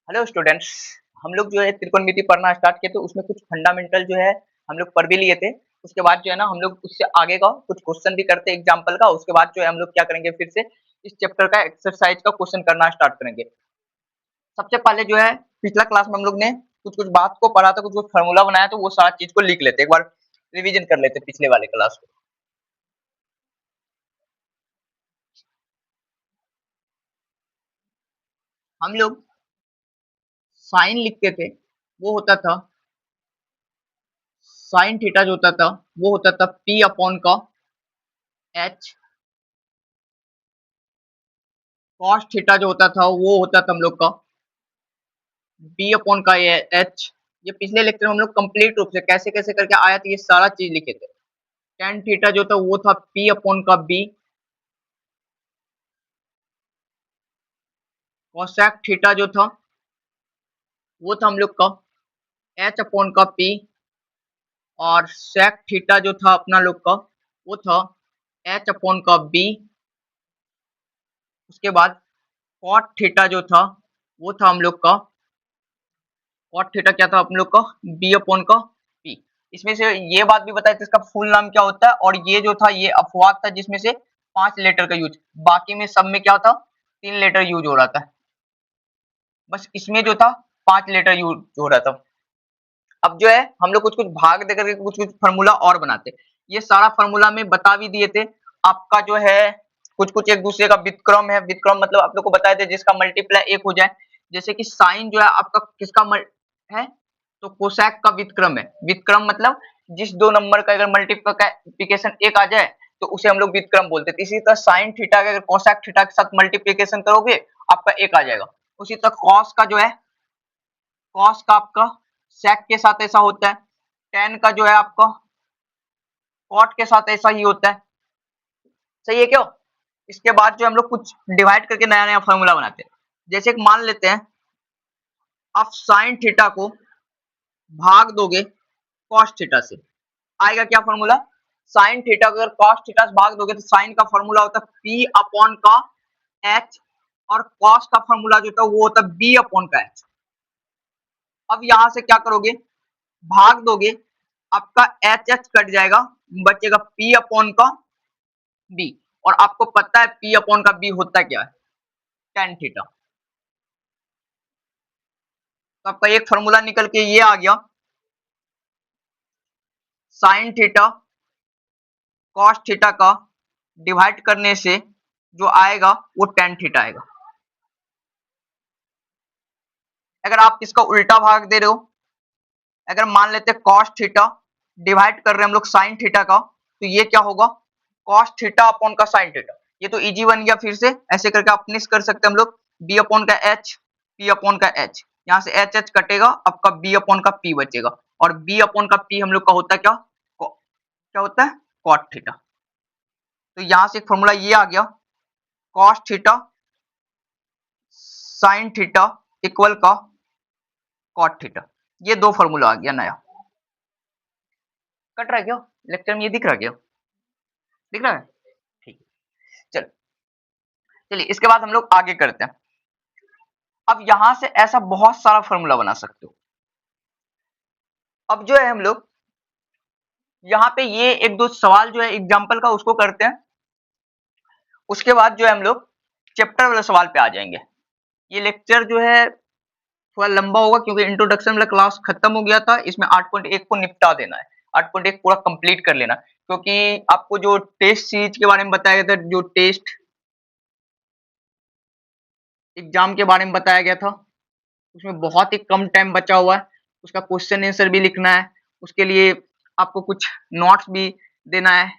Hello students. हम लोग जो है त्रिकोणमिति पढ़ना स्टार्ट किए थे, उसमें कुछ फंडामेंटल जो है हम लोग पढ़ भी लिए थे। उसके बाद जो है ना हम लोग उससे आगे का कुछ क्वेश्चन भी करते हैं एग्जाम्पल का। उसके बाद जो है हम लोग क्या करेंगे, फिर से इस चैप्टर का एक्सरसाइज का क्वेश्चन करना स्टार्ट करेंगे। सबसे पहले जो है पिछला क्लास में हम लोग ने कुछ कुछ बात को पढ़ा था, कुछ कुछ फॉर्मूला बनाया, तो वो सारा चीज को लिख लेते, एक बार रिवीजन कर लेते पिछले वाले क्लास को। हम लोग साइन लिखते थे, वो होता था साइन थीटा, जो होता था वो होता था पी अपॉन का एच। कॉस थीटा जो होता था वो होता था हम लोग का बी अपॉन का ये एच। ये पिछले लेक्चर में हम लोग कंप्लीट रूप से कैसे कैसे करके आया था ये सारा चीज लिखे थे। टेन थीटा जो था वो था पी अपॉन का बी। कॉसेक थीटा जो था वो था हम लोग का एच अपॉन का पी। और सेक थीटा जो था अपना लोग का वो था एच अपॉन का बी। उसके बाद कॉट थीटा जो था वो था हम लोग का कॉट थीटा क्या था हम लोग का बी अपॉन का पी। इसमें से ये बात भी बताया था इसका फुल नाम क्या होता है, और ये जो था ये अपवाद था जिसमें से 5 लेटर का यूज, बाकी में सब में क्या था 3 लेटर यूज हो रहा था। बस इसमें जो था 5 लेटर यूज हो रहा था। अब जो है हम लोग कुछ कुछ भाग देकर के कुछ कुछ फॉर्मूला और बनाते। ये सारा फॉर्मूला में बता भी दिए थे आपका जो है। कुछ कुछ एक दूसरे का व्युत्क्रम है। व्युत्क्रम मतलब आप लोग को बताए थे जिसका मल्टीप्लाई एक हो जाए। जैसे कि साइन जो है आपका किसका है, तो कोसेक का व्युत्क्रम है। व्युत्क्रम मतलब जिस दो नंबर का अगर मल्टीप्लिकेशन एक आ जाए तो उसे हम लोग व्युत्क्रम बोलते थे। इसी तरह साइन थीटा का अगर कोसेक थीटा के साथ मल्टीप्लिकेशन करोगे आपका एक आ जाएगा। उसी तरह कॉस का जो है, कॉस का आपका सेक के साथ ऐसा होता है। टेन का जो है आपका कॉट के साथ ऐसा ही होता है। सही है क्यों? इसके बाद जो हम लोग कुछ डिवाइड करके नया नया फॉर्मूला बनाते हैं। जैसे कि मान लेते हैं आप साइन थीटा को भाग दोगे कॉस थीटा से, आएगा क्या फॉर्मूला? साइन थीटा को अगर कॉस थीटा से भाग दोगे तो साइन का फॉर्मूला होता है पी अपॉन का एच, और कॉस का फॉर्मूला जो होता है वो होता है बी अपॉन का एच। अब यहां से क्या करोगे, भाग दोगे, आपका एच एच कट जाएगा, बचेगा पी अपॉन का बी। और आपको पता है पी अपॉन का बी होता क्या है, टेन थीटा। तो आपका एक फॉर्मूला निकल के ये आ गया, साइन थीटा कॉस थीटा का डिवाइड करने से जो आएगा वो टेन थीटा आएगा। अगर आप इसका उल्टा भाग दे रहे हो, अगर मान लेते हैं कॉस थीटा डिवाइड कर रहे हैं हम लोग साइन थीटा का, तो ये क्या होगा, कॉस थीटा अपॉन का साइन थीटा। ये तो इजी बन गया। फिर से ऐसे करके आप निश्चित कर सकते हैं हम लोग बी अपॉन का एच, पी अपॉन का एच। यहाँ से एच एच कटेगा, आपका बी अपॉन का पी बचेगा। और बी अपॉन का पी हम लोग का होता है क्या, क्या होता है, कॉट थीटा। तो यहाँ से एक फॉर्मूला ये आ गया, cos theta sine theta equal का कॉट थीटा। ये दो फॉर्मूला आ गया नया। कट रहा है क्या लेक्चर में, ये दिख रहा है क्या, दिख रहा है? ठीक है, चलो चलिए इसके बाद हम लोग आगे करते हैं। अब यहां से ऐसा बहुत सारा फॉर्मूला बना सकते हो। अब जो है हम लोग यहाँ पे ये एक दो सवाल जो है एग्जाम्पल का उसको करते हैं। उसके बाद जो है हम लोग चैप्टर वाले सवाल पे आ जाएंगे। ये लेक्चर जो है थोड़ा लंबा होगा क्योंकि इंट्रोडक्शन वाला क्लास खत्म हो गया था। इसमें 8.1 को निपटा देना है, 8.1 पूरा कंप्लीट कर लेना। क्योंकि आपको जो टेस्ट सीरीज के बारे में बताया गया था, जो टेस्ट एग्जाम के बारे में बताया गया था, उसमें बहुत ही कम टाइम बचा हुआ है। उसका क्वेश्चन आंसर भी लिखना है, उसके लिए आपको कुछ नोट्स भी देना है,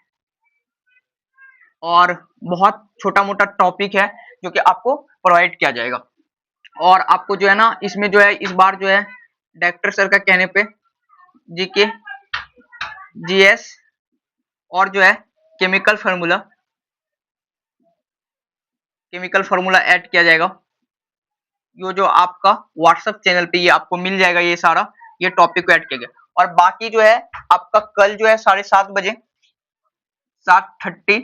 और बहुत छोटा मोटा टॉपिक है जो कि आपको प्रोवाइड किया जाएगा। और आपको जो है ना इसमें जो है इस बार जो है डायरेक्टर सर का कहने पे जीके जीएस और जो है केमिकल फार्मूला ऐड किया जाएगा। ये जो आपका व्हाट्सएप चैनल पे ये आपको मिल जाएगा, ये सारा ये टॉपिक को ऐड किया गया। और बाकी जो है आपका कल जो है 7:30 बजे 7:30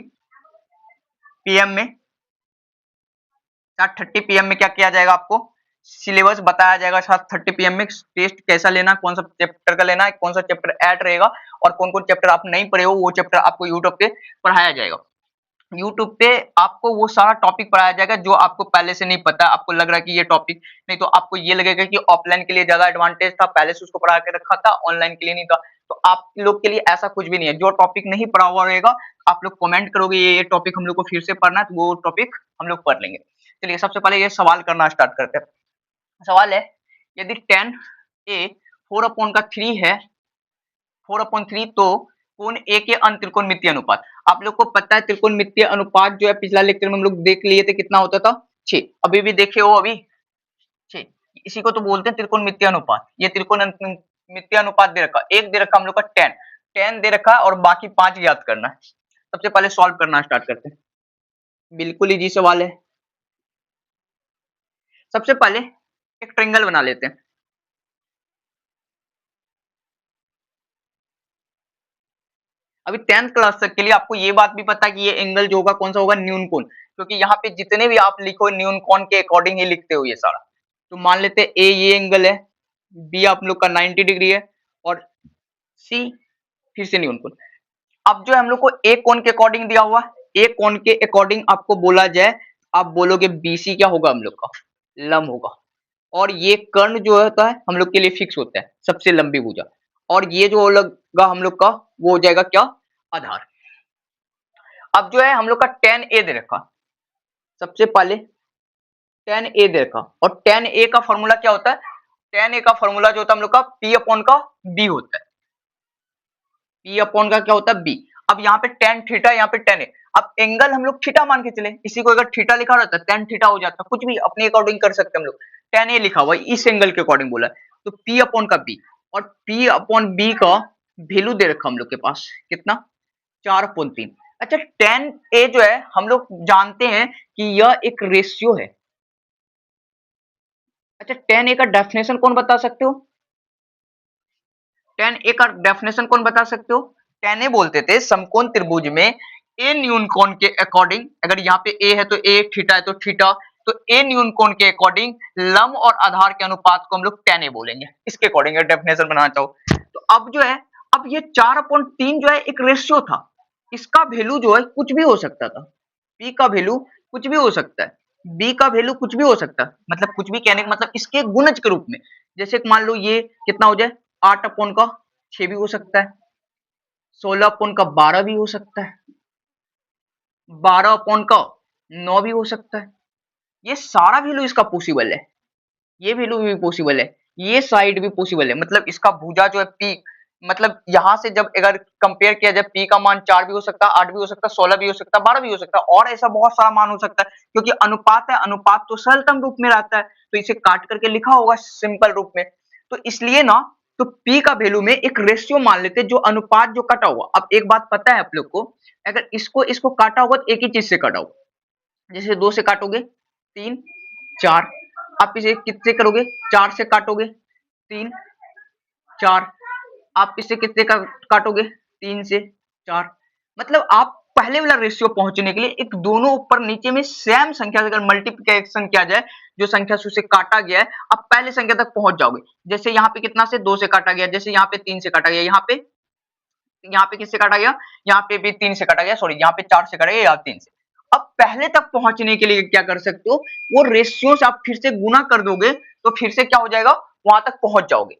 पीएम में 7:30 पीएम में क्या किया जाएगा, आपको सिलेबस बताया जाएगा साथ 30 PM में, टेस्ट कैसा लेना, कौन सा चैप्टर का लेना है, कौन सा चैप्टर ऐड रहेगा और कौन कौन चैप्टर आप नहीं पढ़े हो वो चैप्टर आपको यूट्यूब पे पढ़ाया जाएगा। यूट्यूब पे आपको वो सारा टॉपिक पढ़ाया जाएगा जो आपको पहले से नहीं पता, आपको लग रहा है कि ये टॉपिक नहीं, तो आपको ये लगेगा कि ऑफलाइन के लिए ज्यादा एडवांटेज था, पहले से उसको पढ़ा के रखा था, ऑनलाइन के लिए नहीं था। तो आप लोग के लिए ऐसा कुछ भी नहीं है, जो टॉपिक नहीं पढ़ा हुआ रहेगा आप लोग कमेंट करोगे ये टॉपिक हम लोग को फिर से पढ़ना है, तो वो टॉपिक हम लोग पढ़ लेंगे। चलिए सबसे पहले ये सवाल करना स्टार्ट करते हैं। सवाल है, यदि 10a 4/3 है, 4/3, तो कोण ए के अंतरिकोणमितीय अनुपात। आप लोग को पता है त्रिकोणमितीय अनुपात जो है पिछला लेक्चर में हम लोग देख लिए थे, कितना होता था 6, अभी भी देखे हो अभी 6, इसी को तो बोलते हैं त्रिकोणमितीय अनुपात। ये त्रिकोणमितीय अनुपात दे रखा, एक दे रखा हम लोग का 10 दे रखा और बाकी 5 याद करना है। सबसे पहले सॉल्व करना स्टार्ट करते हैं, बिल्कुल इजी सवाल है। सबसे पहले एक ट्रायंगल बना लेते हैं। अभी 10th क्लास तक के लिए आपको ये बात भी पता है कि ये एंगल जो होगा कौन सा होगा, न्यून कोण, क्योंकि यहाँ पे जितने भी आप लिखो न्यून कोण के अकॉर्डिंग ही लिखते हो ये सारा। तो मान लेते हैं ए ये एंगल है, बी आप लोग का 90 डिग्री है और सी फिर से न्यून कोण। अब जो है हम लोग को ए कोण के अकॉर्डिंग दिया हुआ, ए कोण के अकॉर्डिंग आपको बोला जाए, आप बोलोगे बीसी क्या होगा हम लोग का, लंब होगा। और ये कर्ण जो होता है हम लोग के लिए फिक्स होता है, सबसे लंबी भुजा। और ये जो होगा हम लोग का वो हो जाएगा क्या, आधार। अब जो है हम लोग का 10a दे रखा, सबसे पहले 10a दे रखा, और 10a का फॉर्मूला क्या होता है, 10a का फॉर्मूला जो होता है हम लोग का p अपॉन का b होता है, p अपॉन का क्या होता है b। अब यहाँ पे tan थीटा, यहाँ पे tan a, अब एंगल हम लोग थीटा मान के चले, इसी को अगर थीटा लिखा रहता है tan थीटा हो जाता, कुछ भी अपने अकॉर्डिंग कर सकते हम लोग। tan a लिखा हुआ इस एंगल के अकॉर्डिंग बोला है, तो p अपॉन का b, और p अपॉन b का वैल्यू दे रखा हम लोग के पास कितना, 4/3। अच्छा tan a जो है हम लोग जानते हैं कि यह एक रेशियो है। अच्छा tan a का डेफिनेशन कौन बता सकते हो, tan a का डेफिनेशन कौन बता सकते हो, tan a बोलते थे समकोण त्रिभुज में a न्यून कोण के अकॉर्डिंग, अगर यहाँ पे a है तो a, थीटा है तो थीटा, तो a न्यून कोण के अकॉर्डिंग लंब और आधार के अनुपात को हम लोग tan a बोलेंगे, इसके अकॉर्डिंग डेफिनेशन बनाना चाहो तो। अब जो है, अब ये 4/3 जो है एक रेशियो था, इसका वैल्यू जो है कुछ भी हो सकता था, p का वैल्यू कुछ भी हो सकता है, b का वैल्यू कुछ भी हो सकता है, मतलब कुछ भी कहने का मतलब इसके गुणज के रूप में, जैसे मान लो ये कितना हो जाए, 8/6 भी हो सकता है, 16/12 भी हो सकता है, 12/9 भी हो सकता है। ये सारा वैल्यू इसका पॉसिबल है, ये वैल्यू भी पॉसिबल है, ये साइड भी पॉसिबल है, मतलब इसका भुजा जो है पी, मतलब यहां से जब अगर कंपेयर किया जाए पी का मान 4 भी हो सकता है, 8 भी हो सकता है, 16 भी हो सकता है, 12 भी हो सकता है, और ऐसा बहुत सारा मान हो सकता है, क्योंकि अनुपात है, अनुपात तो सरलतम रूप में रहता है, तो इसे काट करके लिखा होगा सिंपल रूप में, तो इसलिए ना, तो पी का वैल्यू में एक रेशियो मान लेते हैं, जो अनुपात जो कटा हुआ। अब एक बात पता है आप लोग को, अगर इसको इसको काटा होगा तो एक ही चीज से काटा होगा, जैसे 2 से काटोगे 3 4, आप इसे कितने करोगे, 4 से काटोगे 3 4, आप इसे कितने का काटोगे, 3 से 4, मतलब आप पहले वाला रेशियो पहुंचने के लिए एक दोनों ऊपर नीचे में सेम संख्या से अगर मल्टीप्लिकेशन किया जाए, जो संख्या से उसे काटा गया है, आप पहले संख्या तक पहुंच जाओगे। जैसे यहाँ पे कितना से 2 से काटा गया, जैसे यहाँ पे 3 से काटा गया, यहाँ पे किससे काटा गया, यहाँ पे भी 3 से काटा गया, सॉरी यहाँ पे 4 से काटा गया, यहाँ 3 से। अब पहले तक पहुंचने के लिए क्या कर सकते हो, वो रेशियो से आप फिर से गुना कर दोगे, तो फिर से क्या हो जाएगा, वहां तक पहुंच जाओगे।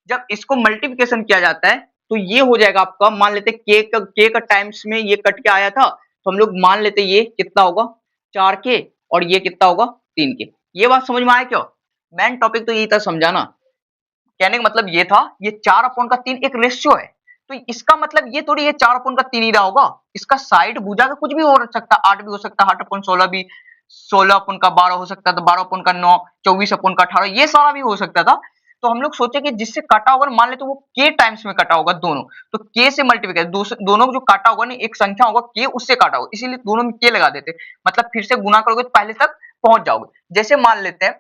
जब इसको मल्टीप्लिकेशन किया जाता है तो ये हो जाएगा आपका, मान लेते के का टाइम्स में ये कट के आया था, तो हम लोग मान लेते ये कितना होगा 4 के, और ये कितना होगा 3 के। ये बात समझ में आया क्या, मेन टॉपिक तो यही था समझाना, कहने का मतलब ये था, ये 4/3 एक रेशियो है, तो इसका मतलब ये थोड़ी ये 4/3 ही रहा होगा, इसका साइड भुजा का कुछ भी हो सकता है, 8 भी हो सकता है, 8/16 भी, 16/12 हो सकता है, तो 12/9, 24/18 ये सारा भी हो सकता था। तो हम लोग सोचे कि जिससे काटा होगा, मान लेते वो के टाइम्स में काटा होगा दोनों, तो के से मल्टीप्लाई, दोनों जो काटा होगा ना, एक संख्या होगा के, उससे काटा होगा, इसीलिए दोनों में के लगा देते, मतलब फिर से गुना करोगे तो पहले तक पहुंच जाओगे। जैसे मान लेते हैं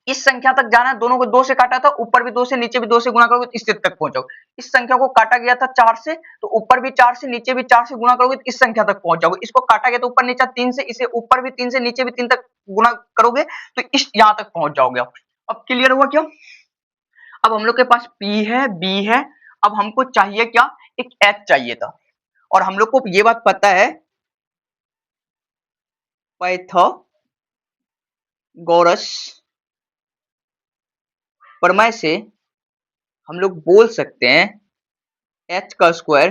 इस संख्या तक जाना है, दोनों को 2 से काटा था, ऊपर भी 2 से नीचे भी 2 से गुणा करोगे तो इससे तक पहुंचोगे। इस संख्या को काटा गया था 4 से, तो ऊपर भी 4 से नीचे भी 4 से गुणा करोगे तो इस संख्या तक पहुंच जाओगे। इसको काटा गया तो ऊपर नीचे 3 से, इसे ऊपर भी 3 से नीचे भी 3 तक गुना करोगे तो इस यहां तक पहुंच जाओगे आप। अब क्लियर हुआ क्या? अब हम लोग के पास P है, B है, अब हमको चाहिए क्या? एक H चाहिए था, और हम लोग को ये बात पता है पाइथागोरस प्रमेय से हम लोग बोल सकते हैं H का स्क्वायर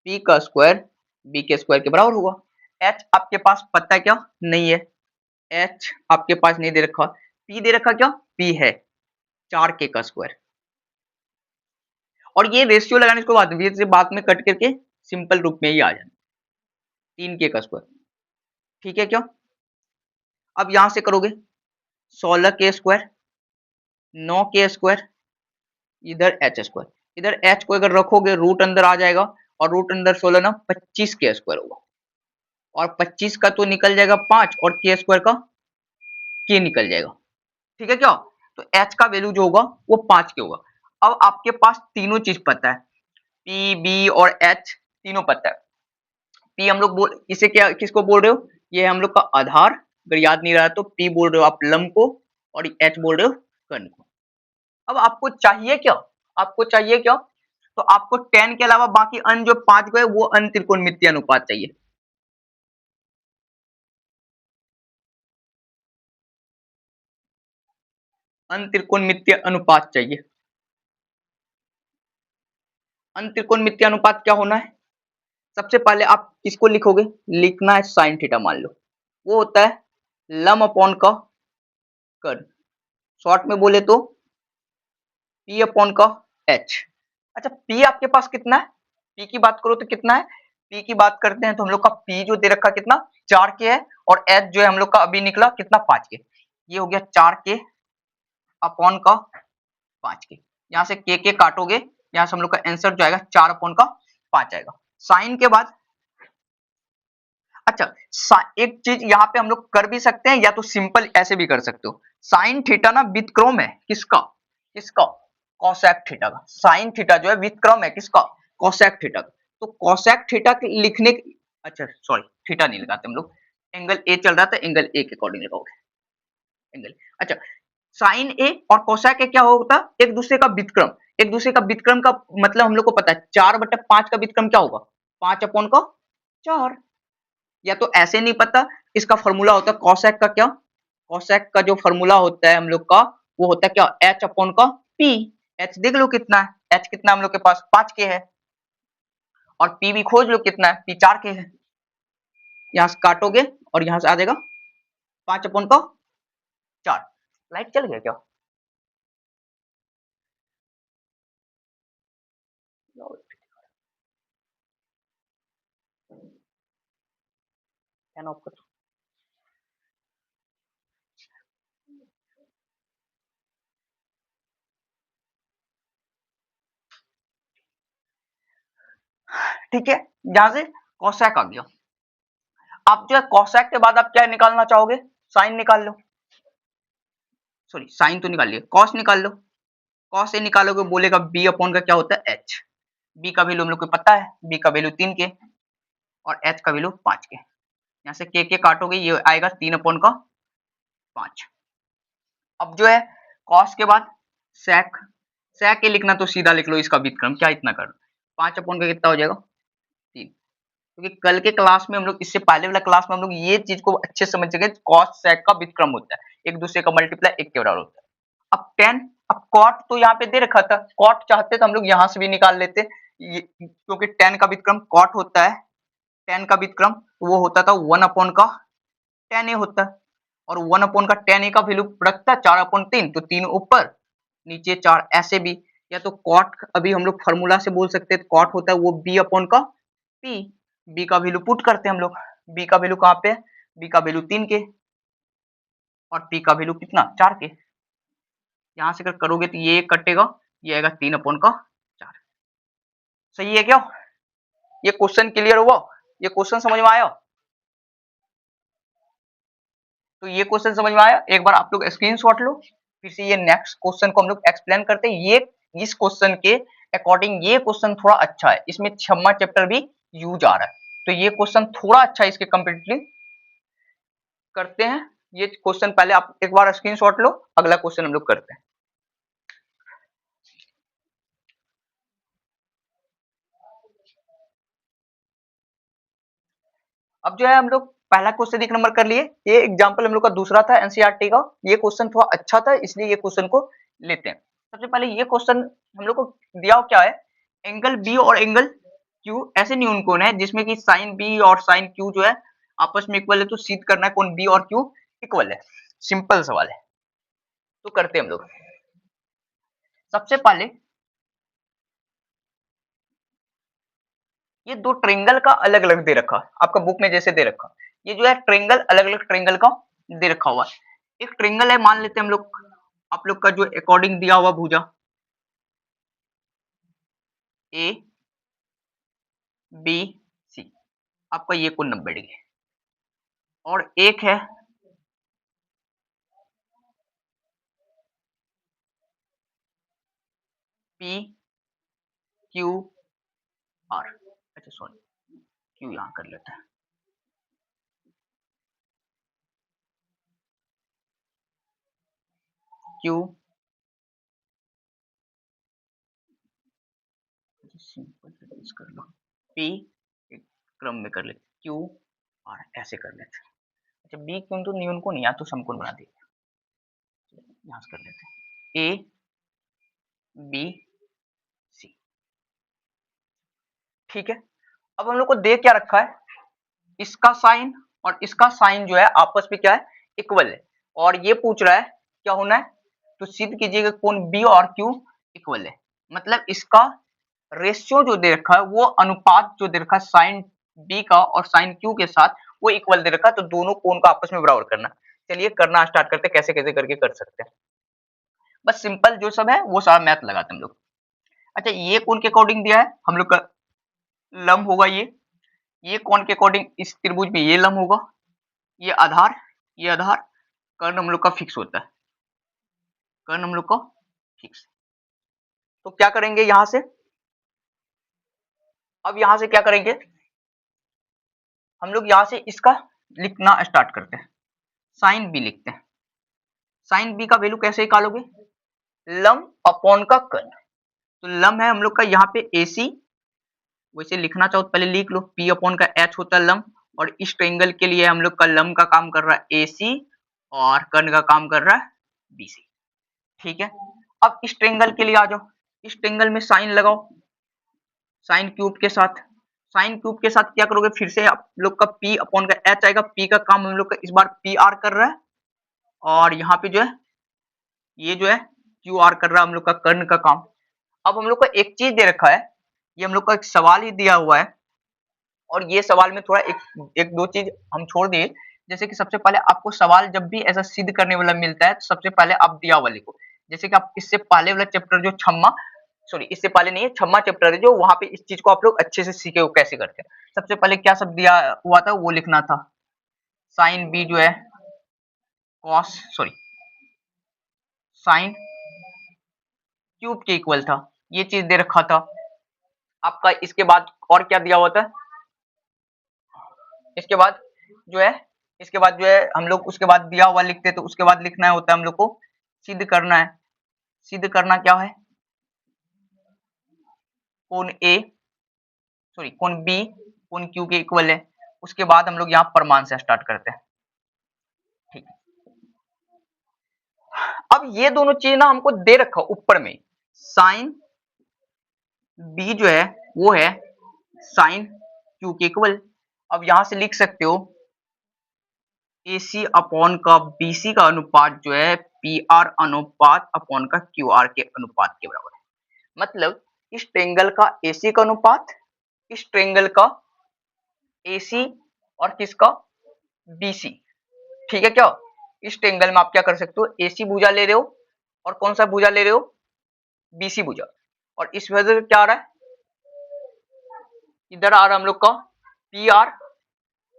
P का स्क्वायर B के स्क्वायर के बराबर होगा। H आपके पास पता है क्या? नहीं है, H आपके पास नहीं दे रखा, P दे रखा क्या? P है 4K का स्क्वायर, और ये रेशियो लगाने के बाद में कट करके सिंपल रूप में ही आ जाए 3K का स्क्वायर। ठीक है क्या? अब यहां से करोगे 16K स्क्वायर, 9K स्क्वायर, इधर H स्क्वायर, इधर H को अगर रखोगे रूट अंदर आ जाएगा, और रूट अंदर 16 ना 25K स्क्वायर होगा, और 25 का तो निकल जाएगा 5, और K स्क्वायर का K निकल जाएगा। ठीक है क्या? तो H का वैल्यू जो होगा वो 5K होगा। अब आपके पास तीनों चीज पता है, P, B और H तीनों पता है। P हम लोग बोल इसे क्या किसको बोल रहे हो? ये हम लोग का आधार, अगर याद नहीं रहा तो P बोल रहे हो आप लंब को, और H बोल रहे हो कण को। अब आपको चाहिए क्या? आपको चाहिए क्या? तो आपको tan के अलावा बाकी अन्य जो 5 गए वो अन्य त्रिकोणमितीय अनुपात चाहिए। अन्य त्रिकोणमितीय अनुपात चाहिए। अन्य त्रिकोणमितीय अनुपात क्या होना है? सबसे पहले आप किसको लिखोगे? लिखना है साइन थीटा मान लो, वो होता है लंब अपॉन का कर्ण, शॉर्ट में बोले तो P अपॉन का H। अच्छा P आपके पास कितना है? P की बात करो तो कितना है? P की बात करते हैं तो हम लोग का P जो दे रखा कितना 4K है, और H जो है हम लोग का अभी निकला कितना 5K। ये हो गया 4K अपॉन का 5K। यहाँ से K काटोगे, यहाँ से हम लोग का आंसर जो आएगा 4 अपॉन का 5 आएगा। साइन के बाद अच्छा एक चीज यहाँ पे हम लोग कर भी सकते हैं, या तो सिंपल ऐसे भी कर सकते हो। साइन थीटा ना व्युत्क्रम है किसका? किसका? कोसेक थीटा का। साइन थीटा जो है व्युत्क्रम है किसका? कोसेक थीटा का। तो कोसेक थीटा लिखने, अच्छा सॉरी थीटा नहीं लगाते हम लोग, एंगल ए चल रहा था, एंगल ए के अकॉर्डिंग लगाओगे एंगल। अच्छा साइन ए और कोसेक ए क्या होता है? एक दूसरे का व्युत्क्रम। एक दूसरे का व्युत्क्रम का मतलब हम लोग को पता है 4/5 का व्युत्क्रम क्या होगा? 5 अपॉन का 4। या तो ऐसे नहीं पता, इसका फॉर्मूला होता है कोसेक का क्या? कोसेक का जो फॉर्मूला होता है हम लोग का वो होता है क्या? h अपॉन का p। h देख लो कितना है, h कितना हम लोग के पास 5K है, और p भी खोज लो कितना है, p 4K है। यहाँ से काटोगे और यहाँ से आ जाएगा 5 अपॉन का 4। लाइट चल गया क्या? फैन ऑफ कर। ठीक है, यहाँ से कोसेक आ गया। आप जो है कोसेक के बाद आप क्या निकालना चाहोगे? साइन निकाल लो, सॉरी साइन तो निकाल लिया, कॉस निकाल लो। कॉस से निकालोगे बोलेगा b अपॉन का क्या होता है h। b का वैल्यू हम लोग को पता है, b का वैल्यू 3K और h का वैल्यू 5K। यहाँ से k काटोगे ये आएगा 3 अपॉन का 5। अब जो है कॉस के बाद sec, sec के लिखना तो सीधा लिख लो इसका व्युत्क्रम, क्या इतना कर 5 अपॉन का कितना हो जाएगा 3। क्योंकि कल के क्लास में हम लोग, इससे पहले वाला क्लास में हम लोग ये चीज को अच्छे समझ गए, कॉस sec का व्युत्क्रम होता है, एक दूसरे का मल्टीप्लाई एक के बराबर होता है। अब tan, अब cot तो यहाँ पे दे रखा था, cot चाहते तो हम लोग यहाँ से भी निकाल लेते, क्योंकि tan का व्युत्क्रम cot होता है, tan का व्युत्क्रम तो वो होता था 1 अपॉन का tan a होता है, और 1 अपॉन का tan a का वैल्यू रखता है 4/3, तो 3 ऊपर नीचे 4 ऐसे भी। या तो cot अभी हम लोग फॉर्मूला से बोल सकते हैं, cot होता है वो b अपॉन का p। b का वैल्यू पुट करते हैं हम लोग, b का वैल्यू कहाँ पे है? b का वैल्यू 3K और p का वैल्यू कितना 4K। यहाँ से अगर करोगे तो ये कटेगा, ये आएगा 3 अपॉन का 4। सही है क्या? ये क्वेश्चन क्लियर हुआ? ये क्वेश्चन समझ में आया? तो ये क्वेश्चन समझ में आया, एक बार आप लोग स्क्रीनशॉट लो, फिर से ये नेक्स्ट क्वेश्चन को हम लोग एक्सप्लेन करते हैं। ये इस क्वेश्चन के अकॉर्डिंग ये क्वेश्चन थोड़ा अच्छा है, इसमें 6वां चैप्टर भी यूज आ रहा है, तो ये क्वेश्चन थोड़ा अच्छा है, इसके कंपेरेटिवली करते हैं ये क्वेश्चन पहले आप एक बार स्क्रीनशॉट लो, अगला क्वेश्चन हम लोग करते हैं। अब जो है हम लोग पहला क्वेश्चन 1 नंबर कर लिए, ये एग्जांपल हम लोग का दूसरा था एनसीईआरटी का, ये क्वेश्चन थोड़ा अच्छा था इसलिए ये क्वेश्चन को लेते हैं। सबसे पहले ये क्वेश्चन हम लोग को दिया क्या है, एंगल बी और एंगल क्यू ऐसे न्यून कोण है जिसमें कि साइन बी और साइन क्यू जो है आपस में इक्वल है, तो सिद्ध करना है कोण बी और क्यू इक्वल है। सिंपल सवाल है, तो करते हैं हम लोग। सबसे पहले ये दो ट्रेंगल का अलग अलग दे रखा, आपका बुक में जैसे दे रखा, ये जो है ट्रेंगल अलग अलग ट्रेंगल का दे रखा हुआ है। एक ट्रेंगल है, मान लेते हैं हम लोग, आप लोग का जो अकॉर्डिंग दिया हुआ भुजा ए बी सी, आपका ये कोण 90 डिग्री, और एक है पी क्यू आर, अच्छा सॉरी क्यू यहां कर लेते हैं, क्यू सिंपल कर लो, पी एक क्रम में कर लेते, क्यू आर ऐसे कर लेते हैं। अच्छा बी क्यों, तो न्यून को नहीं, या तो समकोण बना दिया, यहां से कर लेते हैं ए बी सी, ठीक है। अब हम लोग को दे क्या रखा है, इसका साइन और इसका साइन जो है आपस में क्या है, इक्वल है, और ये पूछ रहा है क्या होना है, तो सिद्ध कीजिएगा कोण बी और क्यू इक्वल है। मतलब इसका रेशियो जो दे रखा है, वो अनुपात जो दे रखा है साइन बी का और साइन क्यू के साथ, वो इक्वल दे रखा है, तो दोनों कोण को आपस में बराबर करना। चलिए करना स्टार्ट करते हैं, कैसे कैसे करके कर सकते हैं, बस सिंपल जो सब है वो सारा मैथ लगाते हैं हम लोग। अच्छा ये कोण के अकॉर्डिंग दिया है हम लोग का लंब होगा, ये कोण के अकॉर्डिंग इस त्रिभुज में ये लंब होगा, ये आधार, ये आधार, कर्ण हम लोग का फिक्स होता है, कर्ण हम लोग का फिक्स। तो क्या करेंगे यहां से, अब यहां से क्या करेंगे, हम लोग यहां से इसका लिखना स्टार्ट करते हैं, साइन बी लिखते हैं। साइन बी का वैल्यू कैसे निकालोगे, लंब अपॉन का कर्ण, तो लंब है हम लोग का यहाँ पे एसी, वैसे लिखना चाहो तो पहले लिख लो, पी अपॉन का एच होता है लंब, और इस ट्रायंगल के लिए हम लोग का लंब का काम कर रहा है एसी और कर्ण का काम कर रहा है बीसी, ठीक है। अब इस ट्रायंगल के लिए आ जाओ, इस ट्रायंगल में साइन लगाओ, साइन क्यूब के साथ, साइन क्यूब के साथ क्या करोगे, फिर से आप लोग का पी अपॉन का एच आएगा, पी का काम हम लोग का इस बार पी आर कर रहा है, और यहाँ पे जो है ये जो है क्यू आर कर रहा है हम लोग का कर्ण का काम। अब हम लोग को एक चीज दे रखा है, ये हम लोग का एक सवाल ही दिया हुआ है, और ये सवाल में थोड़ा एक दो चीज हम छोड़ दिए, जैसे कि सबसे पहले आपको सवाल जब भी ऐसा सिद्ध करने वाला मिलता है, तो सबसे पहले आप दिया हुआ लिखो। जैसे कि आप इससे पहले वाला चैप्टर जो छम्मा, सॉरी इससे पहले नहीं है, छम्मा चैप्टर है जो, वहां पे इस चीज को आप लोग अच्छे से सीखे हो कैसे करते हैं। सबसे पहले क्या सब दिया हुआ था वो लिखना था, साइन बी जो है कॉस, सॉरी साइन क्यूब के इक्वल था, ये चीज दे रखा था आपका। इसके बाद और क्या दिया हुआ था, इसके बाद जो है, इसके बाद जो है हम लोग उसके बाद दिया हुआ लिखते, तो उसके बाद लिखना होता है हम लोग को सिद्ध करना है। सिद्ध करना क्या है, कोण ए, सॉरी कोण बी कोण क्यू के इक्वल है, उसके बाद हम लोग यहाँ प्रमाण से स्टार्ट करते हैं, ठीक है। अब ये दोनों चीज ना हमको दे रखा ऊपर में, साइन बी जो है वो है साइन क्यू के इक्वल। अब यहां से लिख सकते हो AC अपॉन का BC का अनुपात जो है PR अनुपात अपॉन का QR के अनुपात के बराबर है। मतलब इस ट्रायंगल का AC का अनुपात, इस ट्रायंगल का AC और किसका BC, ठीक है क्या। इस ट्रायंगल में आप क्या कर सकते हो, AC भुजा ले रहे हो, और कौन सा भुजा ले रहे हो, BC भुजा, और इस वजह से क्या आ रहा है, इधर आ रहा है हम लोग का PR,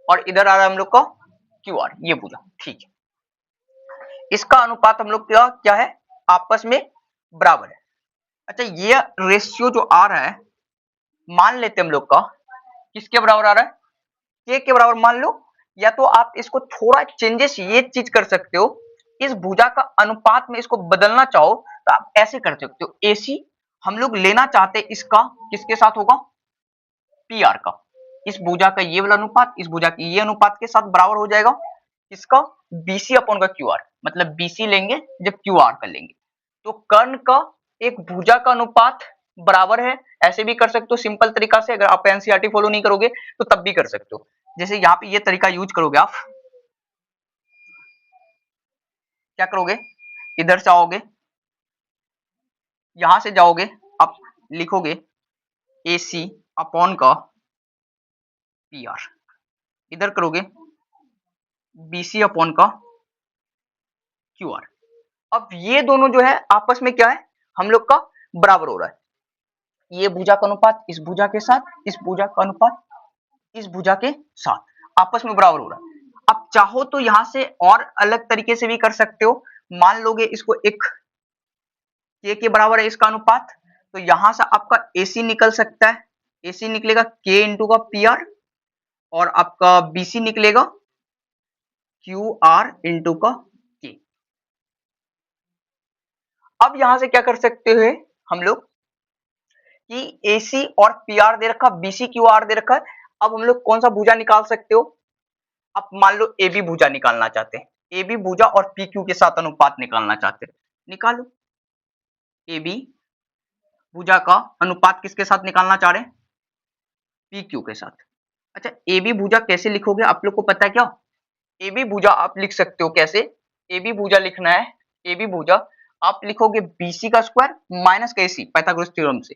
और इधर आ रहा है हम लोग का QR, ये भुजा, ठीक है। इसका अनुपात हम लोग क्या क्या है, आपस में बराबर है। अच्छा ये रेशियो जो आ रहा है, मान लेते हम लोग का किसके बराबर आ रहा है, के बराबर मान लो, या तो आप इसको थोड़ा चेंजेस ये चीज कर सकते हो, इस भुजा का अनुपात में इसको बदलना चाहो तो आप ऐसे कर सकते हो। AC हम लोग लेना चाहते हैं, इसका किसके साथ होगा, PR का। इस भुजा का ये वाला अनुपात इस भुजा के ये अनुपात के साथ बराबर हो जाएगा किसका, BC अपॉन का QR। मतलब BC लेंगे जब QR कर लेंगे, तो कर्ण का एक भुजा का अनुपात बराबर है। ऐसे भी कर सकते हो सिंपल तरीका से, अगर आप NCERT फॉलो नहीं करोगे तो तब भी कर सकते हो। जैसे यहाँ पे ये तरीका यूज करोगे, आप क्या करोगे, इधर से आओगे, यहां से जाओगे, आप लिखोगे AC अपॉन का PR, इधर करोगे BC अपॉन का QR। अब ये दोनों जो है आपस में क्या है, हम लोग का बराबर हो रहा है। ये भुजा का अनुपात इस भुजा के साथ, इस भुजा का अनुपात इस भुजा के साथ आपस में बराबर हो रहा है। अब चाहो तो यहां से और अलग तरीके से भी कर सकते हो। मान लोगे इसको एक K के बराबर है इसका अनुपात, तो यहां से आपका AC निकल सकता है। AC निकलेगा K इंटू का PR, और आपका BC निकलेगा QR इंटू का K। अब यहां से क्या कर सकते हो हम लोग कि AC और PR दे रखा, BC QR दे रखा है। अब हम लोग कौन सा भुजा निकाल सकते हो, आप मान लो AB भुजा निकालना चाहते हैं, AB भुजा और PQ के साथ अनुपात निकालना चाहते हैं, निकालो। AB भुजा का अनुपात किसके साथ निकालना चाह रहे हैं, PQ के साथ। अच्छा, AB भुजा कैसे लिखोगे, आप लोग को पता है क्या, AB भुजा आप लिख सकते हो कैसे, AB भुजा लिखना है, AB भुजा आप लिखोगे BC का स्क्वायर माइनस का AC पाइथागोरस थ्योरम से।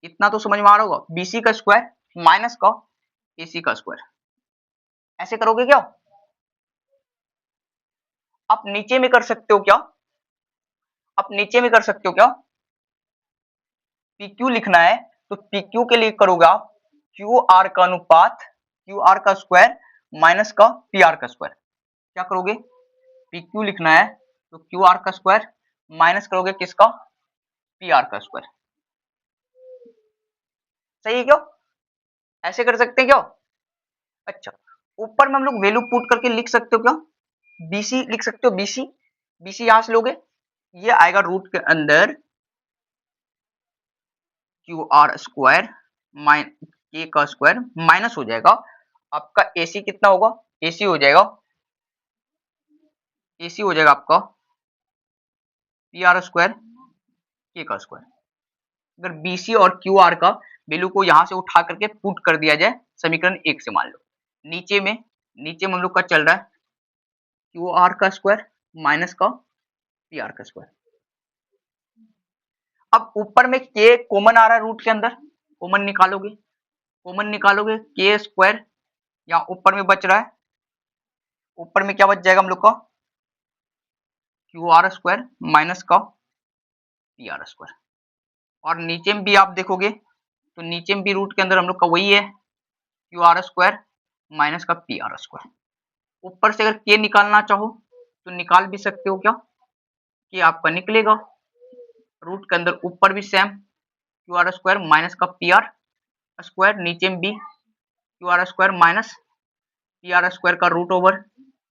इतना तो समझ में आ रहा होगा, BC का स्क्वायर माइनस का AC का स्क्वायर। ऐसे करोगे क्या, आप नीचे में कर सकते हो क्या, आप नीचे में कर सकते हो क्या, PQ लिखना है तो PQ के लिए करोगे आप QR का अनुपात, QR का स्क्वायर माइनस का PR का स्क्वायर। क्या करोगे, PQ लिखना है तो QR का स्क्वायर माइनस करोगे किसका, PR का स्क्वायर। सही है क्या, ऐसे कर सकते हैं क्या। अच्छा, ऊपर में हम लोग वैल्यू पुट करके लिख सकते हो क्या, BC लिख सकते हो, BC BC यहां से लोगे, ये आएगा रूट के अंदर QR स्क्वायर माइन K का स्क्वायर माइनस हो जाएगा आपका AC कितना होगा, AC हो जाएगा, AC हो जाएगा आपका PR स्क्वायर K का स्क्वायर। अगर BC और QR का वैल्यू को यहां से उठा करके पुट कर दिया जाए समीकरण 1 से, मान लो नीचे में हम लोग का चल रहा है QR का स्क्वायर माइनस का PR का स्क्वायर। अब ऊपर में K कॉमन आ रहा है रूट के अंदर, कॉमन निकालोगे K स्क्वायर, यहाँ ऊपर में बच रहा है, ऊपर में क्या बच जाएगा हम लोग का QR स्क्वायर माइनस का PR स्क्वायर। और नीचे में भी आप देखोगे तो नीचे में भी रूट के अंदर हम लोग का वही है QR स्क्वायर माइनस का PR स्क्वायर। ऊपर से अगर K निकालना चाहो तो निकाल भी सकते हो क्या, K आपका निकलेगा रूट के अंदर, ऊपर भी सेम QR स्क्वायर माइनस का PR स्क्वायर, नीचे में भी QR square minus PR square का रूट ओवर।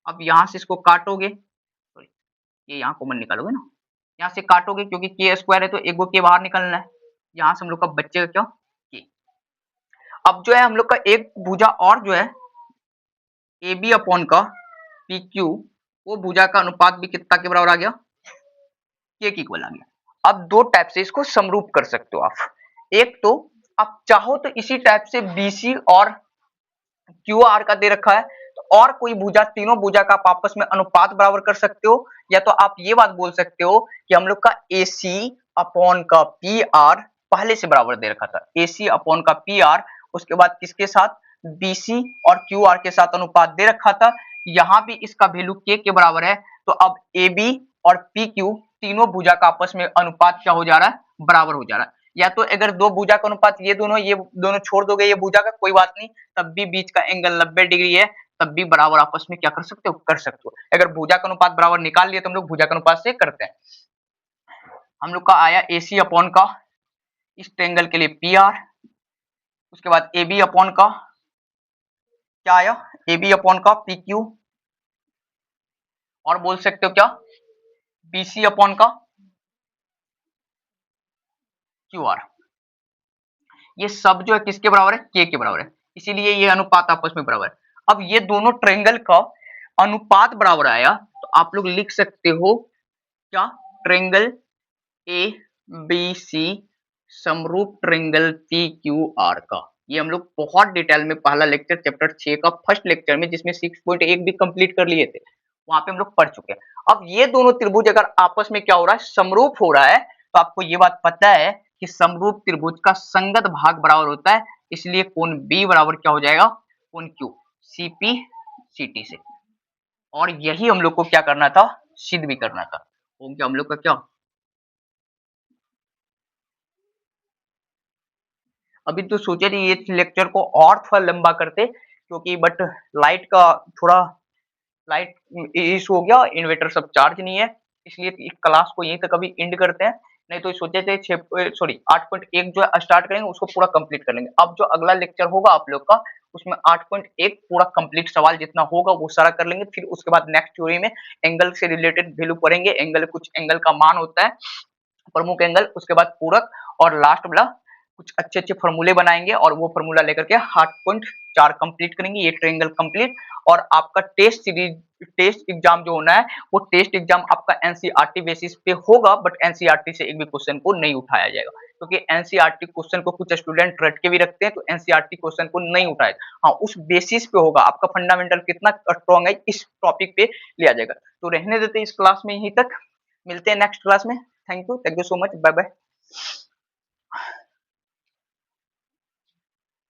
अब यहाँ से इसको काटोगे, सॉरी ये यहाँ कॉमन निकालोगे ना, यहाँ से काटोगे क्योंकि K स्क्वायर है तो एक गो K बाहर निकलना है, यहाँ से हम लोग का बचेगा क्या K। अब जो है हम लोग का एक भुजा और जो है AB अपॉन का PQ, वो भुजा का अनुपात भी कितना के बराबर आ गया, K की इक्वल आ गया। अब दो टाइप से इसको समरूप कर सकते हो आप, एक तो आप चाहो तो इसी टाइप से BC और QR का दे रखा है तो और कोई भुजा, तीनों भुजा का आप आपस में अनुपात बराबर कर सकते हो, या तो आप ये बात बोल सकते हो कि हम लोग का AC अपॉन का PR पहले से बराबर दे रखा था, AC अपॉन का PR उसके बाद किसके साथ BC और QR के साथ अनुपात दे रखा था, यहां भी इसका वैल्यू K के बराबर है, तो अब AB और PQ तीनों भुजा का आपस में अनुपात क्या हो जा रहा है, बराबर हो जा रहा है। या तो अगर दो भुजा का अनुपात ये दोनों छोड़ दोगे ये भुजा का, कोई बात नहीं, तब भी बीच का एंगल 90 डिग्री है, तब भी बराबर आपस में क्या कर सकते हो, कर सकते हो। अगर भुजा का अनुपात बराबर निकाल लिए तो हम लोग भुजा का अनुपात से करते हैं। हम लोग का आया AC अपॉन का इस ट्रायंगल के लिए PR, उसके बाद AB अपॉन का क्या आया, ए बी अपॉन का पी क्यू, और बोल सकते हो क्या, बी सी अपॉन का क्यू आर। ये सब जो है किसके बराबर है, के के बराबर है, इसीलिए ये अनुपात आपस में बराबर है। अब ये दोनों ट्रायंगल का अनुपात बराबर आया तो आप लोग लिख सकते हो क्या, ट्रायंगल ए बी सी समरूप ट्रायंगल पी क्यू आर का। ये हम लोग बहुत डिटेल में पहला लेक्चर चैप्टर 6 का फर्स्ट लेक्चर में, जिसमें 6.1 भी कंप्लीट कर लिए थे, वहां पे हम लोग पढ़ चुके हैं। अब ये दोनों त्रिभुज अगर आपस में क्या हो रहा है, समरूप हो रहा है, तो आपको ये बात पता है कि समरूप त्रिभुज का संगत भाग बराबर होता है, इसलिए कोण बी बराबर क्या हो जाएगा, कोण क्यू सीपी सीटी से। और यही हम लोग को क्या करना था, सिद्ध भी करना था। हो गया हम लोग का क्या, अभी तो सोचे थे ये लेक्चर को और थोड़ा लंबा करते, क्योंकि बट लाइट का थोड़ा, लाइट इशू हो गया, इन्वर्टर सब चार्ज नहीं है, इसलिए क्लास को यहीं तक अभी एंड करते हैं। नहीं तो सोचे थे 8.1 जो है स्टार्ट करेंगे, उसको पूरा कंप्लीट कर लेंगे। अब जो अगला लेक्चर होगा आप लोग का, उसमें 8.1 पूरा कंप्लीट सवाल जितना होगा वो सारा कर लेंगे। फिर उसके बाद नेक्स्ट थ्योरी में एंगल से रिलेटेड वैल्यू पढ़ेंगे, एंगल कुछ एंगल का मान होता है, प्रमुख एंगल, उसके बाद पूरक, और लास्ट वाला कुछ अच्छे अच्छे फॉर्मूले बनाएंगे, और वो फॉर्मूला लेकर के 8.4 कंप्लीट करेंगे, ये ट्रायंगल कंप्लीट। और आपका टेस्ट सीरीज, टेस्ट एग्जाम जो होना है, वो टेस्ट एग्जाम आपका एनसीईआरटी बेसिस पे होगा, बट एनसीईआरटी से एक भी क्वेश्चन को नहीं उठाया जाएगा, क्योंकि एनसीईआरटी क्वेश्चन को कुछ स्टूडेंट रट के भी रखते हैं, तो एनसीईआरटी क्वेश्चन को नहीं उठाया, हाँ उस बेसिस पे होगा, आपका फंडामेंटल कितना स्ट्रॉन्ग है इस टॉपिक पे लिया जाएगा। तो रहने देते इस क्लास में यहीं तक, मिलते हैं नेक्स्ट क्लास में। Thank you so much, bye bye.